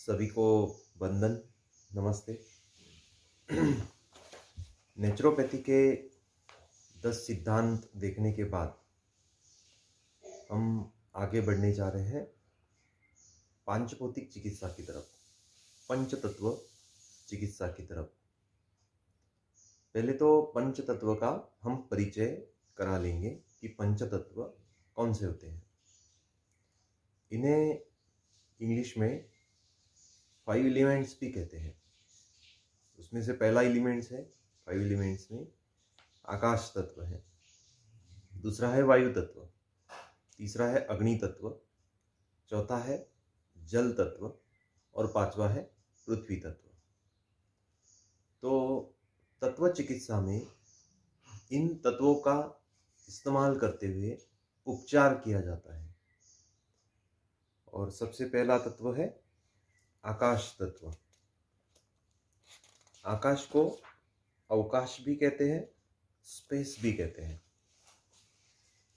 सभी को वंदन, नमस्ते। नेचुरोपैथी के 10 सिद्धांत देखने के बाद हम आगे बढ़ने जा रहे हैं पांचभौतिक चिकित्सा की तरफ, पंचतत्व चिकित्सा की तरफ। पहले तो पंचतत्व का हम परिचय करा लेंगे कि पंचतत्व कौन से होते हैं। इन्हें इंग्लिश में 5 एलिमेंट्स भी कहते हैं। उसमें से पहला एलिमेंट्स है, 5 एलिमेंट्स में आकाश तत्व है, दूसरा है वायु तत्व, तीसरा है अग्नि तत्व, चौथा है जल तत्व और पांचवा है पृथ्वी तत्व। तो तत्व चिकित्सा में इन तत्वों का इस्तेमाल करते हुए उपचार किया जाता है। और सबसे पहला तत्व है आकाश तत्व। आकाश को अवकाश भी कहते हैं, स्पेस भी कहते हैं।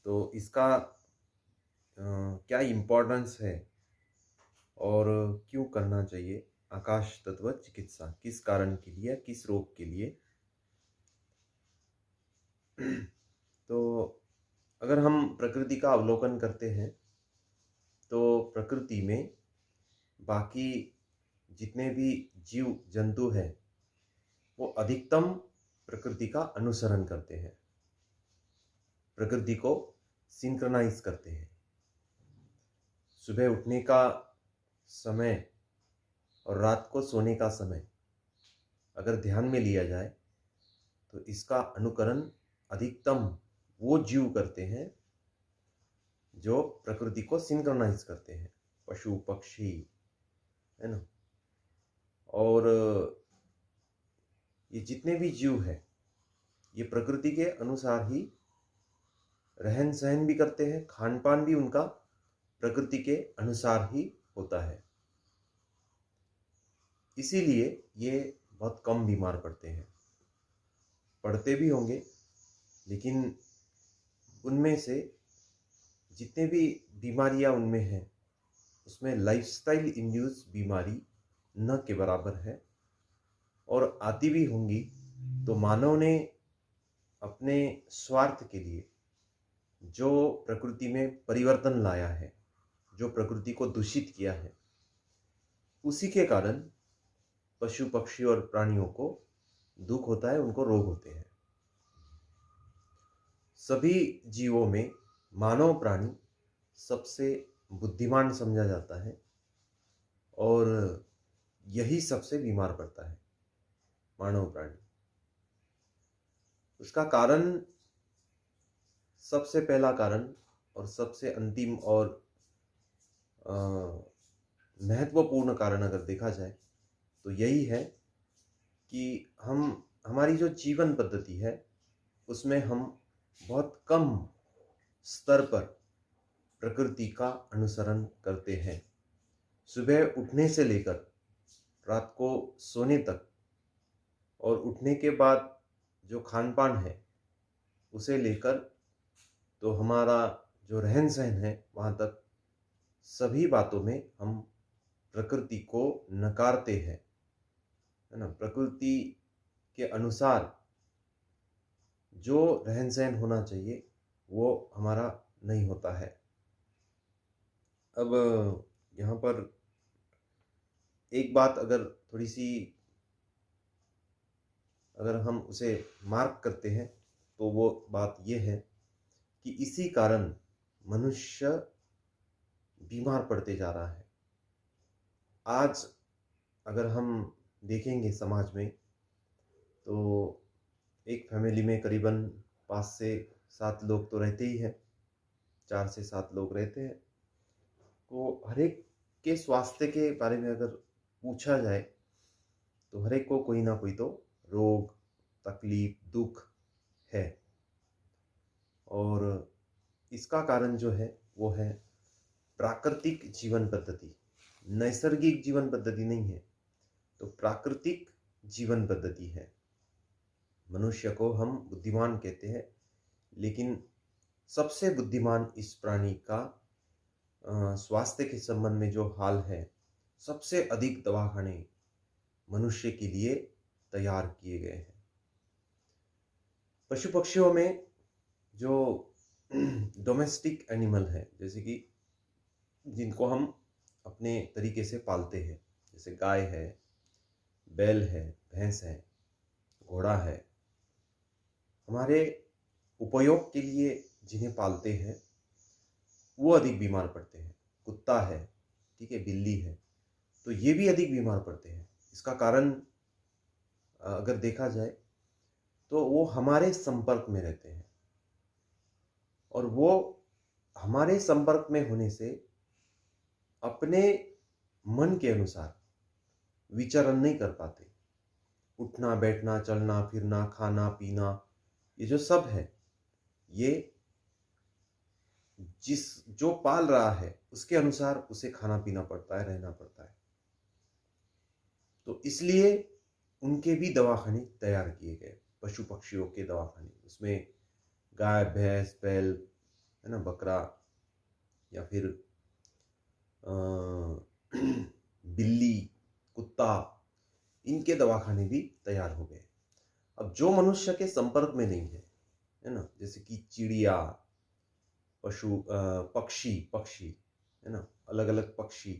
तो इसका क्या इम्पोर्टेंस है और क्यों करना चाहिए आकाश तत्व चिकित्सा, किस कारण के लिए, किस रोग के लिए। तो अगर हम प्रकृति का अवलोकन करते हैं तो प्रकृति में बाकी जितने भी जीव जंतु हैं वो अधिकतम प्रकृति का अनुसरण करते हैं, प्रकृति को सिंक्रोनाइज करते हैं। सुबह उठने का समय और रात को सोने का समय अगर ध्यान में लिया जाए तो इसका अनुकरण अधिकतम वो जीव करते हैं जो प्रकृति को सिंक्रोनाइज करते हैं, पशु पक्षी, है ना। और ये जितने भी जीव हैं ये प्रकृति के अनुसार ही रहन सहन भी करते हैं, खान पान भी उनका प्रकृति के अनुसार ही होता है। इसीलिए ये बहुत कम बीमार पड़ते हैं, पड़ते भी होंगे, लेकिन उनमें से जितने भी बीमारियां उनमें हैं उसमें लाइफस्टाइल इंड्यूस बीमारी न के बराबर है। और आती भी होंगी तो मानव ने अपने स्वार्थ के लिए जो प्रकृति में परिवर्तन लाया है, जो प्रकृति को दूषित किया है, उसी के कारण पशु पक्षी और प्राणियों को दुख होता है, उनको रोग होते हैं। सभी जीवों में मानव प्राणी सबसे बुद्धिमान समझा जाता है और यही सबसे बीमार पड़ता है, मानव प्राणी। उसका कारण, सबसे पहला कारण और सबसे अंतिम और महत्वपूर्ण कारण अगर देखा जाए तो यही है कि हमारी जो जीवन पद्धति है उसमें हम बहुत कम स्तर पर प्रकृति का अनुसरण करते हैं। सुबह उठने से लेकर रात को सोने तक और उठने के बाद जो खान पान है उसे लेकर तो हमारा जो रहन सहन है वहाँ तक सभी बातों में हम प्रकृति को नकारते हैं, है ना। प्रकृति के अनुसार जो रहन सहन होना चाहिए वो हमारा नहीं होता है। अब यहाँ पर एक बात अगर थोड़ी सी अगर हम उसे मार्क करते हैं तो वो बात ये है कि इसी कारण मनुष्य बीमार पड़ते जा रहा है। आज अगर हम देखेंगे समाज में तो एक फैमिली में करीबन 5 से 7 लोग तो रहते ही हैं, 4 से 7 लोग रहते हैं। तो हर एक के स्वास्थ्य के बारे में अगर पूछा जाए तो हर एक को कोई ना कोई तो रोग, तकलीफ, दुख है। और इसका कारण जो है वो है प्राकृतिक जीवन पद्धति। नैसर्गिक जीवन पद्धति नहीं है, तो प्राकृतिक जीवन पद्धति है। मनुष्य को हम बुद्धिमान कहते हैं, लेकिन सबसे बुद्धिमान इस प्राणी का स्वास्थ्य के संबंध में जो हाल है सबसे अधिक दवाखाने मनुष्य के लिए तैयार किए गए हैं। पशु पक्षियों में जो डोमेस्टिक एनिमल है, जैसे कि जिनको हम अपने तरीके से पालते हैं, जैसे गाय है, बैल है, भैंस है, घोड़ा है, हमारे उपयोग के लिए जिन्हें पालते हैं वो अधिक बीमार पड़ते हैं। कुत्ता है, ठीक है, बिल्ली है, तो ये भी अधिक बीमार पड़ते हैं। इसका कारण अगर देखा जाए तो वो हमारे संपर्क में रहते हैं, और वो हमारे संपर्क में होने से अपने मन के अनुसार विचरण नहीं कर पाते। उठना, बैठना, चलना फिरना, खाना पीना, ये जो सब है, ये जो पाल रहा है उसके अनुसार उसे खाना पीना पड़ता है, रहना पड़ता है। तो इसलिए उनके भी दवाखाने तैयार किए गए, पशु पक्षियों के दवाखाने। उसमें गाय, भैंस, बैल, है ना, बकरा, या फिर बिल्ली, कुत्ता, इनके दवाखाने भी तैयार हो गए। अब जो मनुष्य के संपर्क में नहीं है ना, जैसे कि चिड़िया, पक्षी, है ना, अलग अलग पक्षी,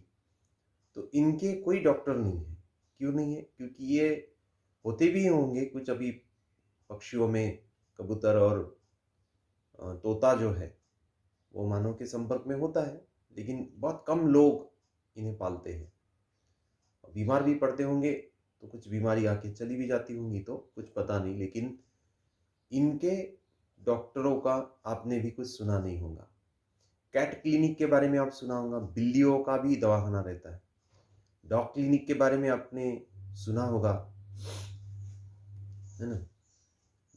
तो इनके कोई डॉक्टर नहीं है। क्यों नहीं है? क्योंकि ये होते भी होंगे कुछ, अभी पक्षियों में कबूतर और तोता जो है वो मानव के संपर्क में होता है, लेकिन बहुत कम लोग इन्हें पालते हैं। बीमार भी पड़ते होंगे तो कुछ बीमारी आके चली भी जाती होंगी, तो कुछ पता नहीं, लेकिन इनके डॉक्टरों का आपने भी कुछ सुना नहीं होगा। कैट क्लिनिक के बारे में आप सुना होगा, बिल्लियों का भी दवाखाना रहता है। डॉग क्लिनिक के बारे में आपने सुना होगा, है ना,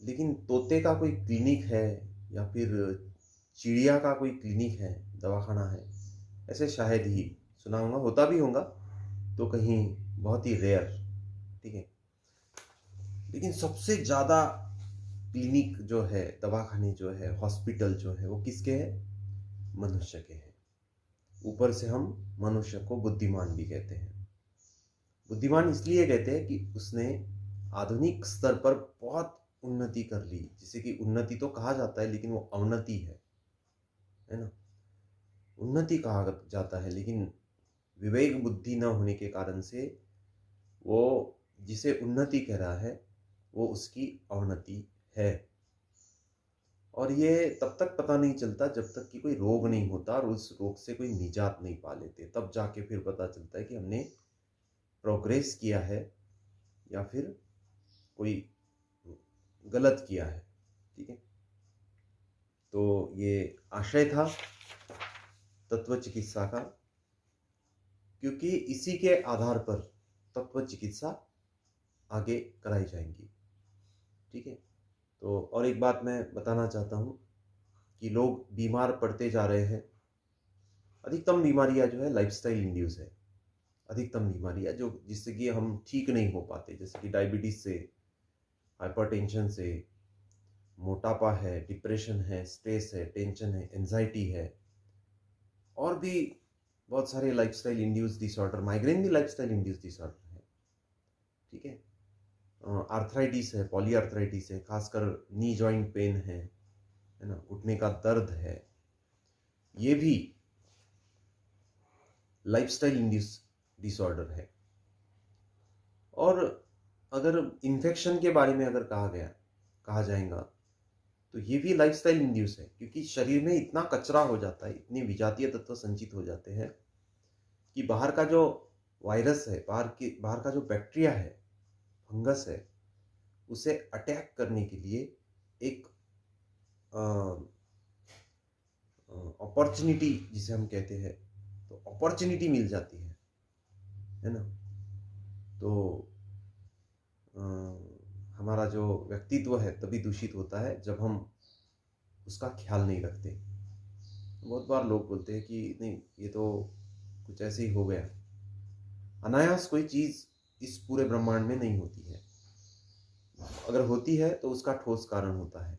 लेकिन तोते का कोई क्लिनिक है या फिर चिड़िया का कोई क्लिनिक है, दवाखाना है, ऐसे शायद ही सुना होगा। होता भी होगा तो कहीं बहुत ही रेयर, ठीक है। लेकिन सबसे ज़्यादा क्लिनिक जो है, दवाखाने जो है, हॉस्पिटल जो है, वो किसके हैं? मनुष्य के हैं। ऊपर से हम मनुष्य को बुद्धिमान भी कहते हैं। बुद्धिमान इसलिए कहते हैं कि उसने आधुनिक स्तर पर बहुत उन्नति कर ली, जिसे कि उन्नति तो कहा जाता है लेकिन वो अवनति है ना। उन्नति कहा जाता है, लेकिन विवेक बुद्धि न होने के कारण से वो जिसे उन्नति कह रहा है वो उसकी अवनति है। और ये तब तक पता नहीं चलता जब तक कि कोई रोग नहीं होता और उस रोग से कोई निजात नहीं पा लेते, तब जाके फिर पता चलता है कि हमने प्रोग्रेस किया है या फिर कोई गलत किया है, ठीक है। तो ये आशय था तत्व चिकित्सा का, क्योंकि इसी के आधार पर तत्व चिकित्सा आगे कराई जाएंगी, ठीक है। तो और एक बात मैं बताना चाहता हूँ कि लोग बीमार पड़ते जा रहे हैं। अधिकतम बीमारियां जो है लाइफस्टाइल इंड्यूस है। अधिकतम बीमारियां जो जिससे कि हम ठीक नहीं हो पाते, जैसे कि डायबिटीज से, हाइपरटेंशन से, मोटापा है, डिप्रेशन है, स्ट्रेस है, टेंशन है, एंजाइटी है, और भी बहुत सारे लाइफस्टाइल इंड्यूस डिसऑर्डर। माइग्रेन भी लाइफस्टाइल इंड्यूस डिसऑर्डर है, ठीक है। आर्थराइटिस है, पॉली आर्थराइटिस है, खासकर नी जॉइंट पेन है ना, उठने का दर्द है, ये भी लाइफस्टाइल इंड्यूस डिसऑर्डर है। और अगर इन्फेक्शन के बारे में अगर कहा जाएगा तो ये भी लाइफस्टाइल इंड्यूस है, क्योंकि शरीर में इतना कचरा हो जाता है, इतने विजातीय तत्व संचित हो जाते हैं कि बाहर का जो वायरस है, बाहर का जो बैक्टीरिया है, फंगस है, उसे अटैक करने के लिए एक अपॉर्चुनिटी जिसे हम कहते हैं, तो अपॉर्चुनिटी मिल जाती है ना। तो हमारा जो व्यक्तित्व है तभी दूषित होता है जब हम उसका ख्याल नहीं रखते। बहुत बार लोग बोलते हैं कि नहीं, ये तो कुछ ऐसे ही हो गया। अनायास कोई चीज़ इस पूरे ब्रह्मांड में नहीं होती है। अगर होती है तो उसका ठोस कारण होता है,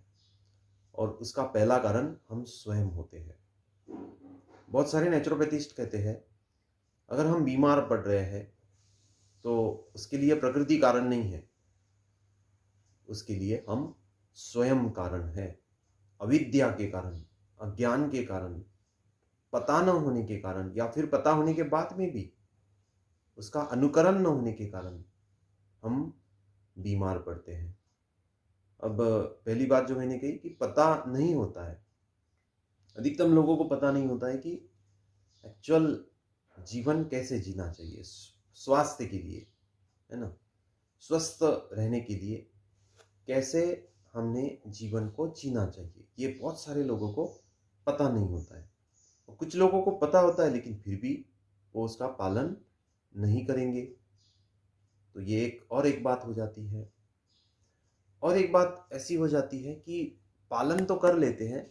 और उसका पहला कारण हम स्वयं होते हैं। बहुत सारे नेचुरोपैथिस्ट कहते हैं अगर हम बीमार पड़ रहे हैं तो उसके लिए प्रकृति कारण नहीं है, उसके लिए हम स्वयं कारण है। अविद्या के कारण, अज्ञान के कारण, पता न होने के कारण, या फिर पता होने के बाद में भी उसका अनुकरण न होने के कारण हम बीमार पड़ते हैं। अब पहली बात जो मैंने कही कि पता नहीं होता है, अधिकतम लोगों को पता नहीं होता है कि एक्चुअल जीवन कैसे जीना चाहिए स्वास्थ्य के लिए, है ना, स्वस्थ रहने के लिए कैसे हमने जीवन को जीना चाहिए, ये बहुत सारे लोगों को पता नहीं होता है। और कुछ लोगों को पता होता है लेकिन फिर भी वो उसका पालन नहीं करेंगे। तो ये एक बात हो जाती है। और एक बात ऐसी हो जाती है कि पालन तो कर लेते हैं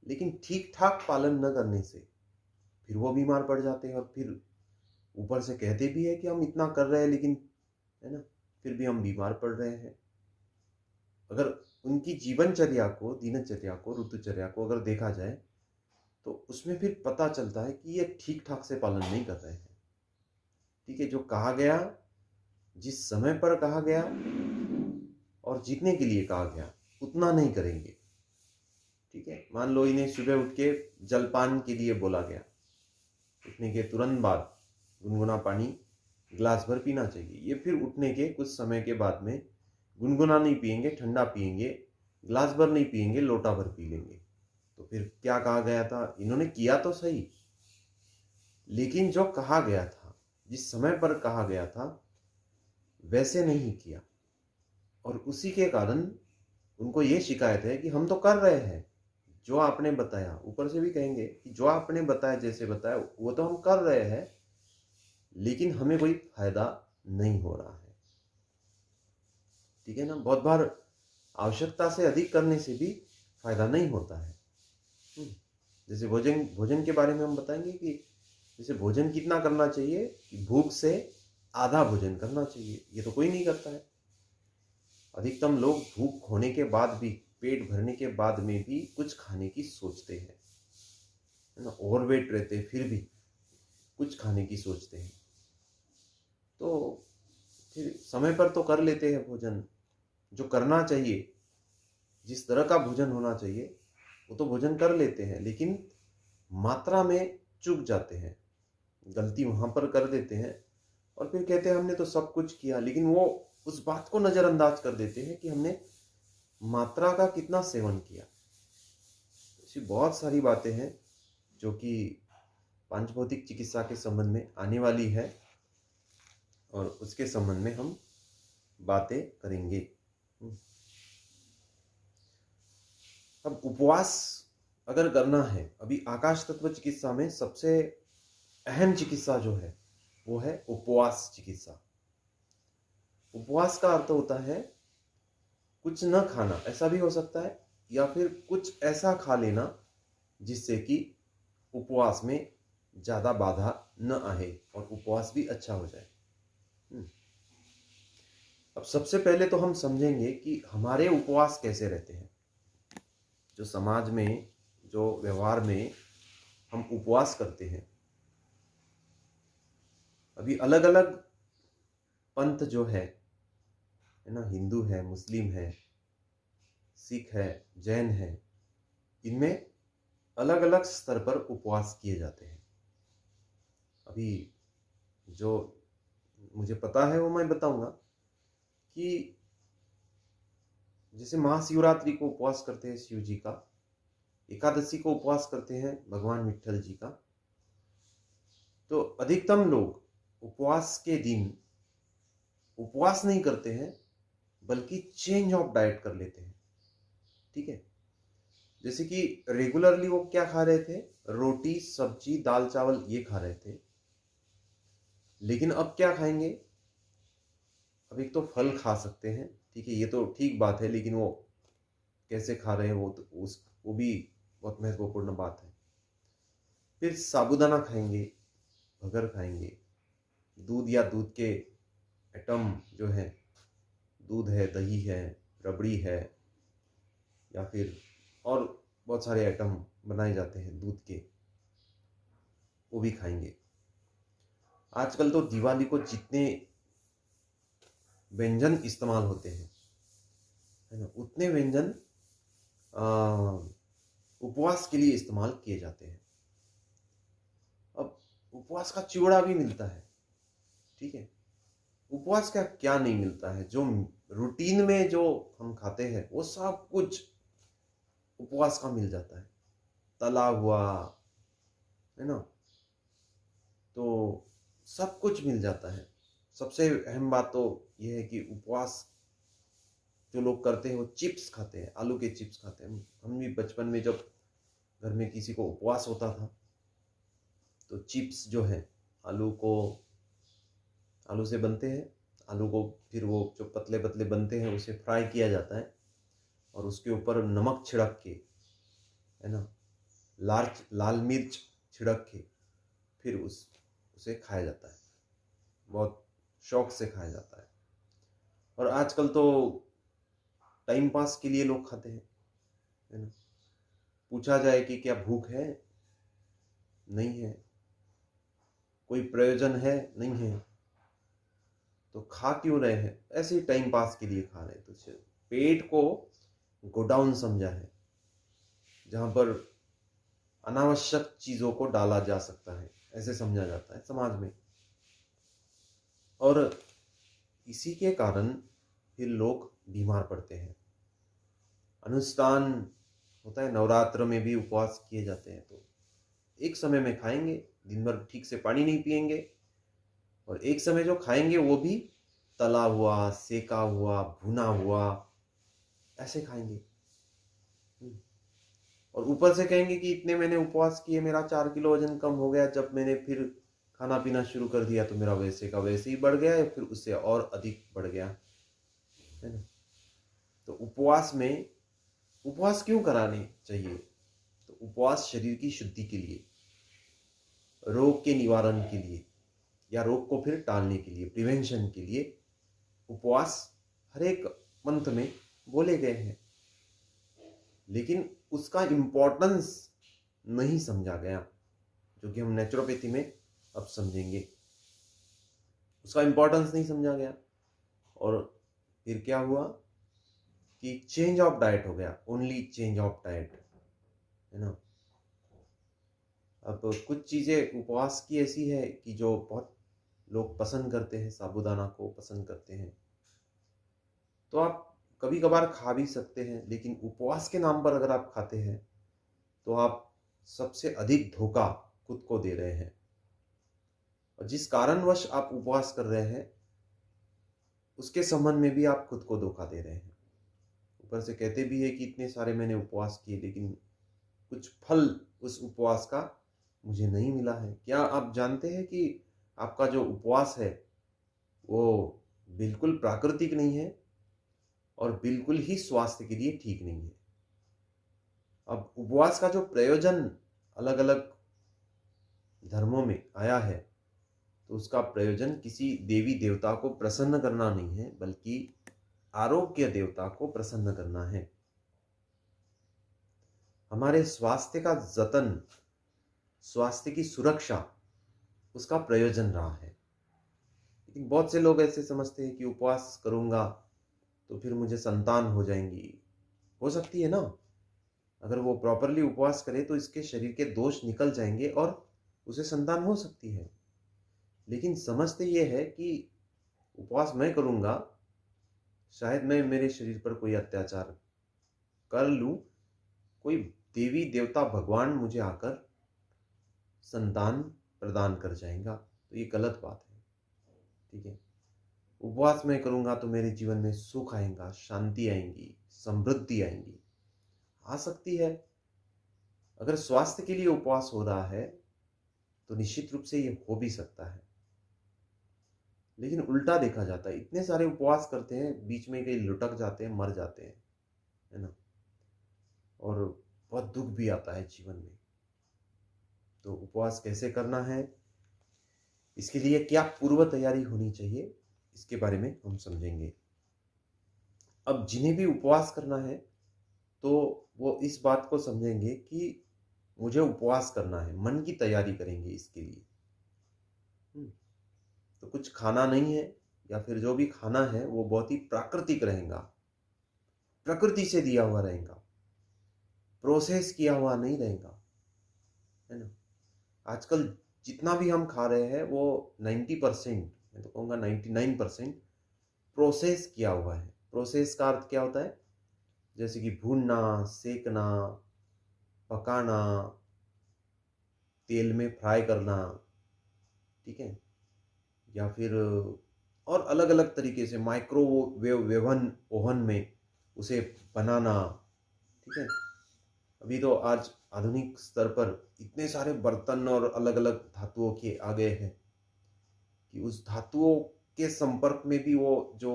लेकिन ठीक ठाक पालन न करने से फिर वो बीमार पड़ जाते हैं, और फिर ऊपर से कहते भी है कि हम इतना कर रहे हैं लेकिन, है ना, फिर भी हम बीमार पड़ रहे हैं। अगर उनकी जीवनचर्या को, दिनचर्या को, ऋतुचर्या को अगर देखा जाए तो उसमें फिर पता चलता है कि ये ठीक ठाक से पालन नहीं कर रहे हैं। ठीक है, जो कहा गया, जिस समय पर कहा गया और जितने के लिए कहा गया उतना नहीं करेंगे। ठीक है, मान लो इन्हें सुबह उठ के जलपान के लिए बोला गया, उठने के तुरंत बाद गुनगुना पानी गिलास भर पीना चाहिए। ये फिर उठने के कुछ समय के बाद में गुनगुना नहीं पिएंगे, ठंडा पिएंगे, गिलास भर नहीं पिएंगे, लोटा भर पी लेंगे। तो फिर क्या कहा गया था? इन्होंने किया तो सही, लेकिन जो कहा गया था, जिस समय पर कहा गया था, वैसे नहीं किया। और उसी के कारण उनको ये शिकायत है कि हम तो कर रहे हैं जो आपने बताया। ऊपर से भी कहेंगे कि जो आपने बताया, जैसे बताया वो तो हम कर रहे हैं, लेकिन हमें कोई फायदा नहीं हो रहा है। ठीक है ना, बहुत बार आवश्यकता से अधिक करने से भी फायदा नहीं होता है। जैसे भोजन के बारे में हम बताएंगे कि जैसे भोजन कितना करना चाहिए कि भूख से आधा भोजन करना चाहिए, ये तो कोई नहीं करता है। अधिकतम लोग भूख होने के बाद भी, पेट भरने के बाद में भी कुछ खाने की सोचते हैं, है ना, ओवरवेट रहते हैं फिर भी कुछ खाने की सोचते हैं। तो फिर समय पर तो कर लेते हैं भोजन, जो करना चाहिए, जिस तरह का भोजन होना चाहिए वो तो भोजन कर लेते हैं, लेकिन मात्रा में चूक जाते हैं, गलती वहां पर कर देते हैं। और फिर कहते हैं हमने तो सब कुछ किया, लेकिन वो उस बात को नजरअंदाज कर देते हैं कि हमने मात्रा का कितना सेवन किया। ऐसी बहुत सारी बातें हैं जो कि पांचभौतिक चिकित्सा के संबंध में आने वाली है, और उसके संबंध में हम बातें करेंगे। अब उपवास अगर करना है, अभी आकाश तत्व चिकित्सा में सबसे अहम चिकित्सा जो है वो है उपवास चिकित्सा। उपवास का अर्थ होता है कुछ न खाना, ऐसा भी हो सकता है, या फिर कुछ ऐसा खा लेना जिससे कि उपवास में ज्यादा बाधा न आए और उपवास भी अच्छा हो जाए। अब सबसे पहले तो हम समझेंगे कि हमारे उपवास कैसे रहते हैं। जो समाज में, जो व्यवहार में हम उपवास करते हैं, अभी अलग अलग पंथ जो है ना, हिंदू है, मुस्लिम है, सिख है, जैन है, इनमें अलग अलग स्तर पर उपवास किए जाते हैं। अभी जो मुझे पता है वो मैं बताऊंगा कि जैसे महाशिवरात्रि को उपवास करते हैं शिव जी का, एकादशी को उपवास करते हैं भगवान विट्ठल जी का। तो अधिकतम लोग उपवास के दिन उपवास नहीं करते हैं, बल्कि चेंज ऑफ डाइट कर लेते हैं। ठीक है, जैसे कि रेगुलरली वो क्या खा रहे थे, रोटी सब्जी दाल चावल ये खा रहे थे, लेकिन अब क्या खाएंगे, अब एक तो फल खा सकते हैं, ठीक है, ये तो ठीक बात है, लेकिन वो कैसे खा रहे हैं वो भी बहुत महत्वपूर्ण बात है। फिर साबूदाना खाएंगे, भगर खाएंगे, दूध या दूध के आइटम जो है, दूध है, दही है, रबड़ी है, या फिर और बहुत सारे आइटम बनाए जाते हैं दूध के, वो भी खाएंगे। आजकल तो दिवाली को जितने व्यंजन इस्तेमाल होते हैं, है ना, उतने व्यंजन अ, उपवास के लिए इस्तेमाल किए जाते हैं। अब उपवास का चिवड़ा भी मिलता है, ठीक है। उपवास का क्या नहीं मिलता है, जो रूटीन में जो हम खाते हैं वो सब कुछ उपवास का मिल जाता है। तला हुआ, है ना, तो सब कुछ मिल जाता है। सबसे अहम बात तो ये है कि उपवास जो लोग करते हैं वो चिप्स खाते हैं, आलू के चिप्स खाते हैं। हम भी बचपन में जब घर में किसी को उपवास होता था तो चिप्स जो है आलू को आलू से बनते हैं। आलू को फिर वो जो पतले पतले बनते हैं उसे फ्राई किया जाता है और उसके ऊपर नमक छिड़क के, है ना, लाल मिर्च छिड़क के फिर उसे खाया जाता है। बहुत शौक से खाया जाता है। और आजकल तो टाइम पास के लिए लोग खाते हैं, है ना। पूछा जाए कि क्या भूख है, नहीं है। कोई प्रयोजन है, नहीं है। तो खा क्यों रहे हैं? ऐसे ही टाइम पास के लिए खा रहे हैं। तो पेट को गोडाउन समझा है, जहां पर अनावश्यक चीजों को डाला जा सकता है, ऐसे समझा जाता है समाज में। और इसी के कारण फिर लोग बीमार पड़ते हैं। अनुष्ठान होता है, नवरात्र में भी उपवास किए जाते हैं। तो एक समय में खाएंगे, दिन भर ठीक से पानी नहीं पिएंगे, और एक समय जो खाएंगे वो भी तला हुआ, सेका हुआ, भुना हुआ, ऐसे खाएंगे। और ऊपर से कहेंगे कि इतने मैंने उपवास किए, मेरा 4 किलो वजन कम हो गया। जब मैंने फिर खाना पीना शुरू कर दिया तो मेरा वैसे का वैसे ही बढ़ गया, या फिर उससे और अधिक बढ़ गया, है ना। तो उपवास क्यों कराने चाहिए? तो उपवास शरीर की शुद्धि के लिए, रोग के निवारण के लिए, या रोग को फिर टालने के लिए, प्रिवेंशन के लिए उपवास हर एक मंत्र में बोले गए हैं। लेकिन उसका इम्पोर्टेंस नहीं समझा गया, जो कि हम नेचुरोपैथी में अब समझेंगे। उसका इम्पोर्टेंस नहीं समझा गया, और फिर क्या हुआ कि चेंज ऑफ डाइट हो गया, ओनली चेंज ऑफ डाइट, है ना। अब कुछ चीज़ें उपवास की ऐसी है कि जो बहुत लोग पसंद करते हैं, साबूदाना को पसंद करते हैं, तो आप कभी कभार खा भी सकते हैं। लेकिन उपवास के नाम पर अगर आप खाते हैं तो आप सबसे अधिक धोखा खुद को दे रहे हैं। और जिस कारणवश आप उपवास कर रहे हैं उसके संबंध में भी आप खुद को धोखा दे रहे हैं। ऊपर से कहते भी है कि इतने सारे मैंने उपवास किए, लेकिन कुछ फल उस उपवास का मुझे नहीं मिला है। क्या आप जानते हैं कि आपका जो उपवास है वो बिल्कुल प्राकृतिक नहीं है और बिल्कुल ही स्वास्थ्य के लिए ठीक नहीं है। अब उपवास का जो प्रयोजन अलग अलग धर्मों में आया है, तो उसका प्रयोजन किसी देवी देवता को प्रसन्न करना नहीं है, बल्कि आरोग्य देवता को प्रसन्न करना है। हमारे स्वास्थ्य का जतन, स्वास्थ्य की सुरक्षा, उसका प्रयोजन रहा है। लेकिन बहुत से लोग ऐसे समझते हैं कि उपवास करूंगा तो फिर मुझे संतान हो जाएंगी। हो सकती है ना, अगर वो प्रॉपरली उपवास करे तो इसके शरीर के दोष निकल जाएंगे और उसे संतान हो सकती है। लेकिन समझते ये है कि उपवास मैं करूंगा, शायद मैं मेरे शरीर पर कोई अत्याचार कर लूं, कोई देवी देवता भगवान मुझे आकर संतान प्रदान कर जाएगा। तो ये गलत बात है, ठीक है। उपवास मैं करूंगा तो मेरे जीवन में सुख आएगा, शांति आएंगी, समृद्धि आएंगी। आ सकती है। अगर स्वास्थ्य के लिए उपवास हो रहा है तो निश्चित रूप से ये हो भी सकता है। लेकिन उल्टा देखा जाता है, इतने सारे उपवास करते हैं, बीच में कई लुटक जाते हैं, मर जाते हैं, है ना। और बहुत दुख भी आता है जीवन में। तो उपवास कैसे करना है, इसके लिए क्या पूर्व तैयारी होनी चाहिए, इसके बारे में हम समझेंगे। अब जिन्हें भी उपवास करना है तो वो इस बात को समझेंगे कि मुझे उपवास करना है, मन की तैयारी करेंगे इसके लिए। कुछ खाना नहीं है या फिर जो भी खाना है वो बहुत ही प्राकृतिक रहेगा, प्रकृति से दिया हुआ रहेगा, प्रोसेस किया हुआ नहीं रहेगा, है ना। आजकल जितना भी हम खा रहे हैं वो 90%, मैं तो कहूँगा 99% प्रोसेस किया हुआ है। प्रोसेस का अर्थ क्या होता है? जैसे कि भूनना, सेकना, पकाना, तेल में फ्राई करना, ठीक है, या फिर और अलग अलग तरीके से माइक्रोवेव वेवन ओवन में उसे बनाना, ठीक है। अभी तो आज आधुनिक स्तर पर इतने सारे बर्तन और अलग अलग धातुओं के आ गए हैं कि उस धातुओं के संपर्क में भी वो जो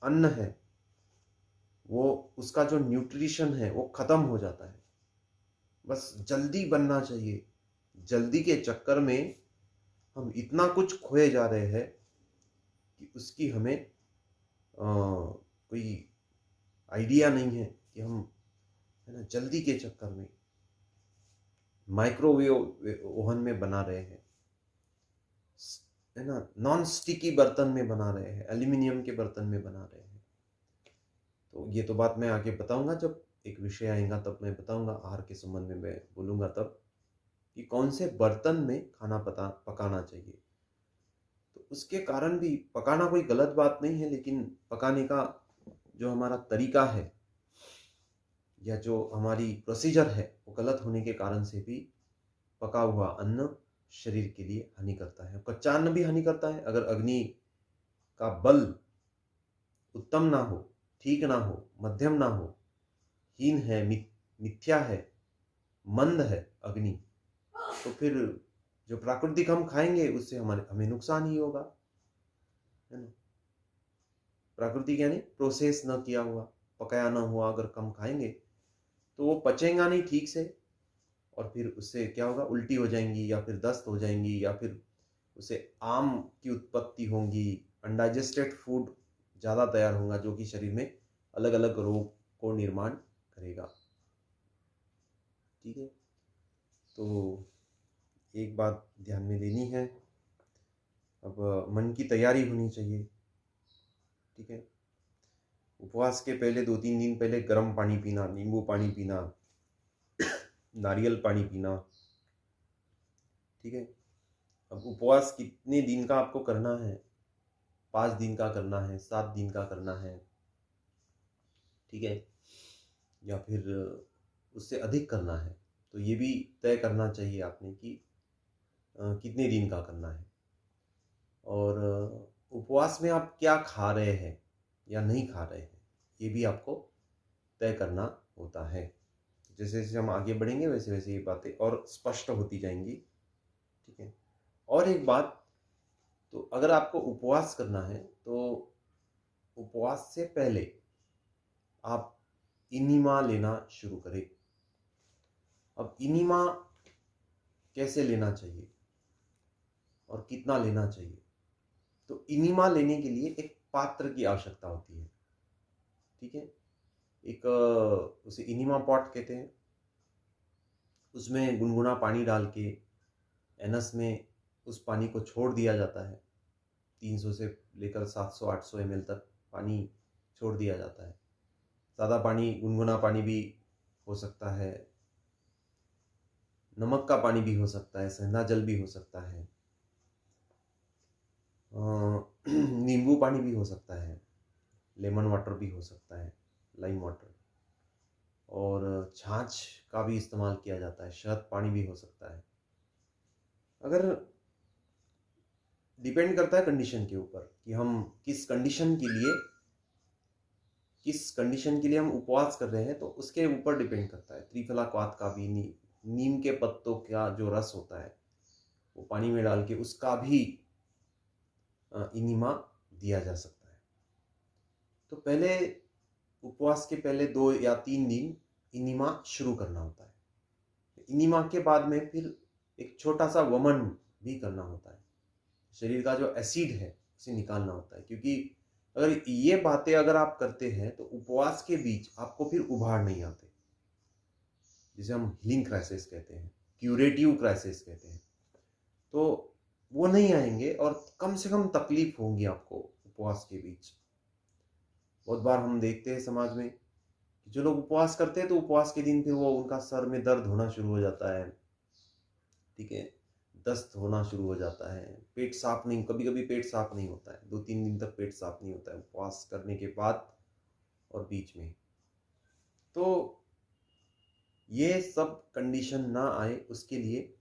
अन्न है वो उसका जो न्यूट्रिशन है वो खत्म हो जाता है। बस जल्दी बनना चाहिए, जल्दी के चक्कर में हम इतना कुछ खोए जा रहे हैं कि उसकी हमें कोई आइडिया नहीं है कि हम, है ना, जल्दी के चक्कर में माइक्रोवेव ओवन में बना रहे हैं, है ना, नॉन स्टिकी बर्तन में बना रहे हैं, एल्यूमिनियम के बर्तन में बना रहे हैं। तो ये तो बात मैं आगे बताऊंगा, जब एक विषय आएगा तब मैं बताऊंगा, आहार के संबंध में मैं बोलूंगा तब कि कौन से बर्तन में खाना पकाना चाहिए। तो उसके कारण भी पकाना कोई गलत बात नहीं है, लेकिन पकाने का जो हमारा तरीका है या जो हमारी प्रोसीजर है वो गलत होने के कारण से भी पका हुआ अन्न शरीर के लिए हानि करता है। कच्चा अन्न भी हानि करता है अगर अग्नि का बल उत्तम ना हो, ठीक ना हो, मध्यम ना हो, हीन है, मिथ्या है, मंद है अग्नि, तो फिर जो प्राकृतिक हम खाएंगे उससे हमें नुकसान ही होगा, है ना। प्राकृतिक यानी प्रोसेस न किया हुआ, पकाया ना हुआ अगर कम खाएंगे तो वो पचेगा नहीं ठीक से, और फिर उससे क्या होगा, उल्टी हो जाएंगी या फिर दस्त हो जाएंगी या फिर उससे आम की उत्पत्ति होंगी, अनडाइजेस्टेड फूड ज़्यादा तैयार होगा जो कि शरीर में अलग अलग रोग को निर्माण करेगा, ठीक है। तो एक बात ध्यान में लेनी है, अब मन की तैयारी होनी चाहिए, ठीक है। उपवास के पहले 2-3 दिन पहले गर्म पानी पीना, नींबू पानी पीना, नारियल पानी पीना, ठीक है। अब उपवास कितने दिन का आपको करना है, 5 दिन का करना है, 7 दिन का करना है, ठीक है, या फिर उससे अधिक करना है, तो ये भी तय करना चाहिए आपने कि कितने दिन का करना है। और उपवास में आप क्या खा रहे हैं या नहीं खा रहे हैं ये भी आपको तय करना होता है। जैसे जैसे हम आगे बढ़ेंगे वैसे वैसे ये बातें और स्पष्ट होती जाएंगी, ठीक है। और एक बात, तो अगर आपको उपवास करना है तो उपवास से पहले आप इनिमा लेना शुरू करें। अब इनिमा कैसे लेना चाहिए और कितना लेना चाहिए? तो इनिमा लेने के लिए एक पात्र की आवश्यकता होती है, ठीक है। एक उसे इनिमा पॉट कहते हैं, उसमें गुनगुना पानी डाल के एनस में उस पानी को छोड़ दिया जाता है। 300 से लेकर 700-800 ml तक पानी छोड़ दिया जाता है। सादा पानी, गुनगुना पानी भी हो सकता है, नमक का पानी भी हो सकता है, सेंधा जल भी हो सकता है, नींबू पानी भी हो सकता है, लेमन वाटर भी हो सकता है, लाइम वाटर, और छाछ का भी इस्तेमाल किया जाता है, शहद पानी भी हो सकता है। अगर डिपेंड करता है कंडीशन के ऊपर कि हम किस कंडीशन के लिए हम उपवास कर रहे हैं, तो उसके ऊपर डिपेंड करता है। त्रिफला क्वाथ का भी, नीम के पत्तों का जो रस होता है वो पानी में डाल के उसका भी इनिमा दिया जा सकता है। तो पहले उपवास के पहले 2 या 3 दिन इनिमा शुरू करना होता है। इनिमा के बाद में फिर एक छोटा सा वमन भी करना होता है, शरीर का जो एसिड है उसे निकालना होता है, क्योंकि अगर ये बातें अगर आप करते हैं तो उपवास के बीच आपको फिर उभार नहीं आते, जिसे हम हीलिंग क्राइसिस कहते हैं, क्यूरेटिव क्राइसिस कहते हैं। तो वो नहीं आएंगे और कम से कम तकलीफ होगी आपको उपवास के बीच। बहुत बार हम देखते हैं समाज में कि जो लोग उपवास करते हैं तो उपवास के दिन फिर वो उनका सर में दर्द होना शुरू हो जाता है, ठीक है, दस्त होना शुरू हो जाता है, पेट साफ नहीं, कभी कभी पेट साफ नहीं होता है, 2-3 दिन तक पेट साफ नहीं होता है उपवास करने के बाद और बीच में। तो ये सब कंडीशन ना आए उसके लिए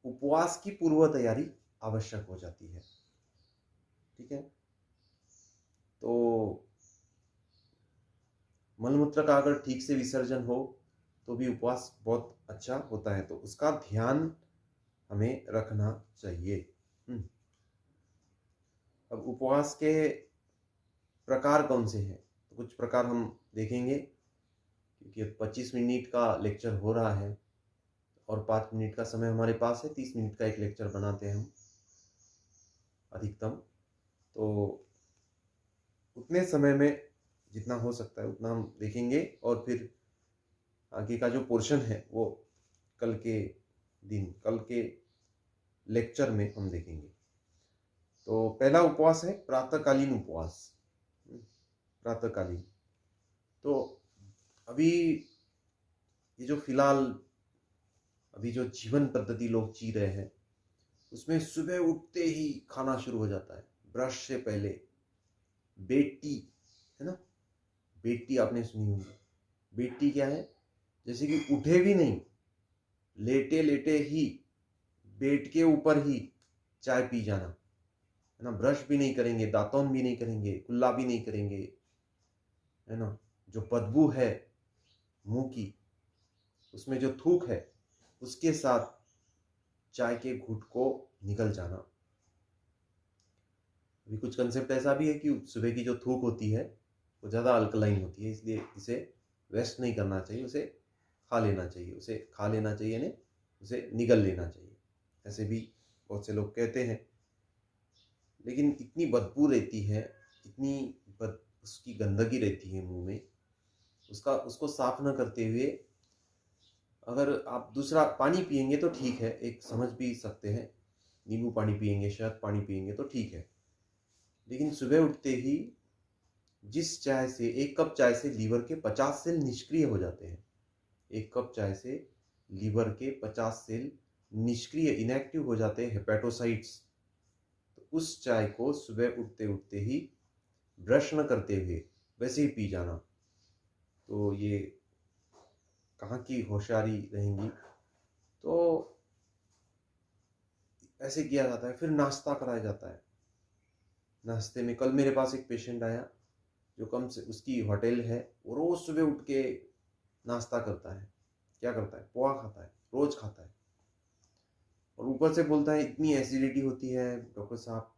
उपवास की पूर्व तैयारी आवश्यक हो जाती है, ठीक है। तो मलमूत्र का अगर ठीक से विसर्जन हो तो भी उपवास बहुत अच्छा होता है, तो उसका ध्यान हमें रखना चाहिए। अब उपवास के प्रकार कौन से हैं, तो कुछ प्रकार हम देखेंगे, क्योंकि 25 मिनट का लेक्चर हो रहा है और 5 मिनट का समय हमारे पास है, 30 मिनट का एक लेक्चर बनाते हैं हम अधिकतम। तो उतने समय में जितना हो सकता है उतना हम देखेंगे और फिर आगे का जो पोर्शन है वो कल के लेक्चर में हम देखेंगे। तो पहला उपवास है प्रातःकालीन उपवास। प्रातःकालीन, तो अभी ये जो फिलहाल अभी जो जीवन पद्धति लोग जी रहे हैं उसमें सुबह उठते ही खाना शुरू हो जाता है, ब्रश से पहले बेड टी, है ना, बेड टी आपने सुनी होगी। बेड टी क्या है, जैसे कि उठे भी नहीं, लेटे लेटे ही बेड के ऊपर ही चाय पी जाना, है ना, ब्रश भी नहीं करेंगे, दातुन भी नहीं करेंगे, कुल्ला भी नहीं करेंगे, है ना, जो बदबू है मुंह की, उसमें जो थूक है उसके साथ चाय के घूंट को निकल जाना। अभी कुछ कंसेप्ट ऐसा भी है कि सुबह की जो थूक होती है वो ज़्यादा अल्कलाइन होती है, इसलिए इसे वेस्ट नहीं करना चाहिए, उसे खा लेना चाहिए, यानी उसे निगल लेना चाहिए, ऐसे भी बहुत से लोग कहते हैं। लेकिन इतनी बदबू रहती है, उसकी गंदगी रहती है मुंह में, उसको साफ न करते हुए अगर आप दूसरा पानी पिएंगे तो ठीक है, एक समझ भी सकते हैं, नींबू पानी पिएंगे, शहद पानी पिएंगे तो ठीक है। लेकिन सुबह उठते ही जिस चाय से, 1 कप चाय से लीवर के 50 सेल निष्क्रिय हो जाते हैं, 1 कप चाय से लीवर के 50 सेल निष्क्रिय, इनएक्टिव हो जाते हैं, हेपेटोसाइट्स। तो उस चाय को सुबह उठते उठते ही ब्रश न करते हुए वैसे ही पी जाना, तो ये कहाँ की होशियारी रहेंगी। तो ऐसे किया जाता है। फिर नाश्ता कराया जाता है। नाश्ते में कल मेरे पास एक पेशेंट आया जो कम से, उसकी होटल है, वो रोज सुबह उठ के नाश्ता करता है। क्या करता है, पोहा खाता है, रोज खाता है, और ऊपर से बोलता है इतनी एसिडिटी होती है डॉक्टर साहब,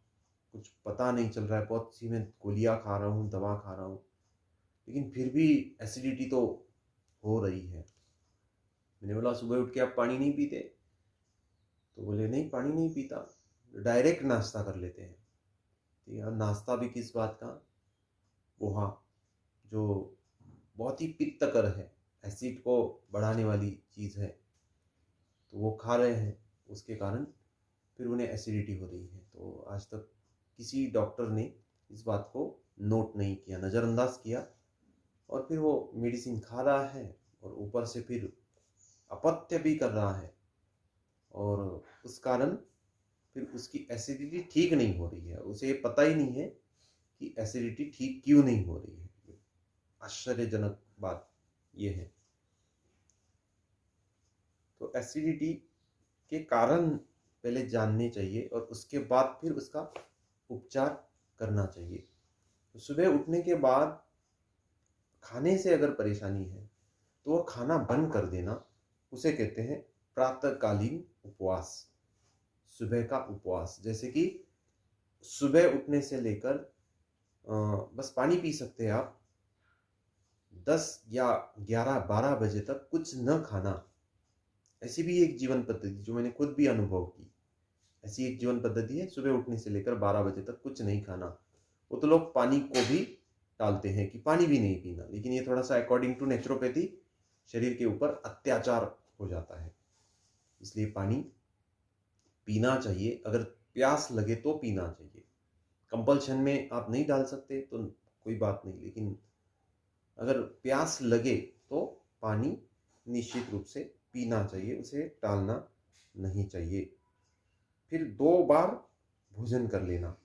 कुछ पता नहीं चल रहा है, बहुत सी मैं गोलियां खा रहा हूँ, दवा खा रहा हूँ, लेकिन फिर भी एसिडिटी तो हो रही है। मैंने बोला सुबह उठ के आप पानी नहीं पीते? तो बोले नहीं, पानी नहीं पीता, डायरेक्ट नाश्ता कर लेते हैं। ठीक है, नाश्ता भी किस बात का, पोहा, जो बहुत ही पित्तकर है, एसिड को बढ़ाने वाली चीज़ है, तो वो खा रहे हैं, उसके कारण फिर उन्हें एसिडिटी हो रही है। तो आज तक किसी डॉक्टर ने इस बात को नोट नहीं किया, नज़रअंदाज किया, और फिर वो मेडिसिन खा रहा है और ऊपर से फिर अपथ्य भी कर रहा है, और उस कारण फिर उसकी एसिडिटी ठीक नहीं हो रही है। उसे पता ही नहीं है कि एसिडिटी ठीक क्यों नहीं हो रही है। आश्चर्यजनक बात ये है। तो एसिडिटी के कारण पहले जानने चाहिए और उसके बाद फिर उसका उपचार करना चाहिए। तो सुबह उठने के बाद खाने से अगर परेशानी है तो वह खाना बंद कर देना, उसे कहते हैं प्रातःकालीन उपवास, सुबह का उपवास। जैसे कि सुबह उठने से लेकर बस पानी पी सकते हैं आप, 10 या 11-12 बजे तक कुछ न खाना। ऐसी भी एक जीवन पद्धति जो मैंने खुद भी अनुभव की, ऐसी एक जीवन पद्धति है, सुबह उठने से लेकर 12 बजे तक कुछ नहीं खाना। वो तो लोग पानी को भी टालते हैं कि पानी भी नहीं पीना, लेकिन ये थोड़ा सा अकॉर्डिंग टू नेचुरोपैथी शरीर के ऊपर अत्याचार हो जाता है, इसलिए पानी पीना चाहिए। अगर प्यास लगे तो पीना चाहिए। कंपल्शन में आप नहीं डाल सकते तो कोई बात नहीं, लेकिन अगर प्यास लगे तो पानी निश्चित रूप से पीना चाहिए, उसे टालना नहीं चाहिए। फिर 2 बार भोजन कर लेना,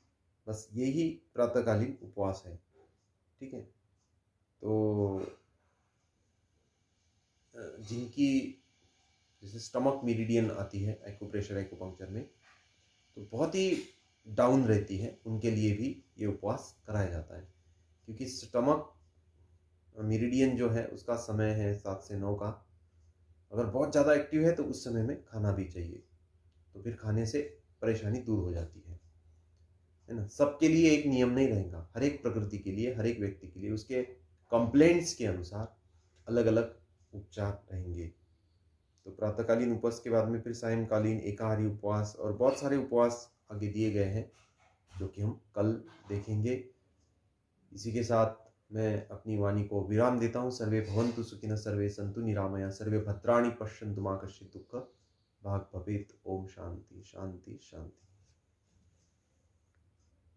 बस यही प्रातःकालीन उपवास है। ठीक है? तो जिनकी जैसे स्टमक मेरिडियन आती है एक्यूप्रेशर एक्यूपंक्चर में, तो बहुत ही डाउन रहती है, उनके लिए भी ये उपवास कराया जाता है। क्योंकि स्टमक मेरिडियन जो है उसका समय है 7 से 9 का। अगर बहुत ज़्यादा एक्टिव है तो उस समय में खाना भी चाहिए, तो फिर खाने से परेशानी दूर हो जाती है ना? सबके लिए एक नियम नहीं रहेगा, हर एक प्रकृति के लिए, हर एक व्यक्ति के लिए उसके कंप्लेंट्स के अनुसार अलग अलग उपचार रहेंगे। तो प्रातःकालीन उपवास के बाद में फिर सायंकालीन एकाहारी उपवास और बहुत सारे उपवास आगे दिए गए हैं, जो कि हम कल देखेंगे। इसी के साथ मैं अपनी वाणी को विराम देता हूँ। सर्वे भवन्तु सुखिनः, सर्वे सन्तु निरामया, सर्वे भद्राणि पश्यन्तु मा कश्चित् दुःख भाग् भवेत्। ओम शांति शांति शांति।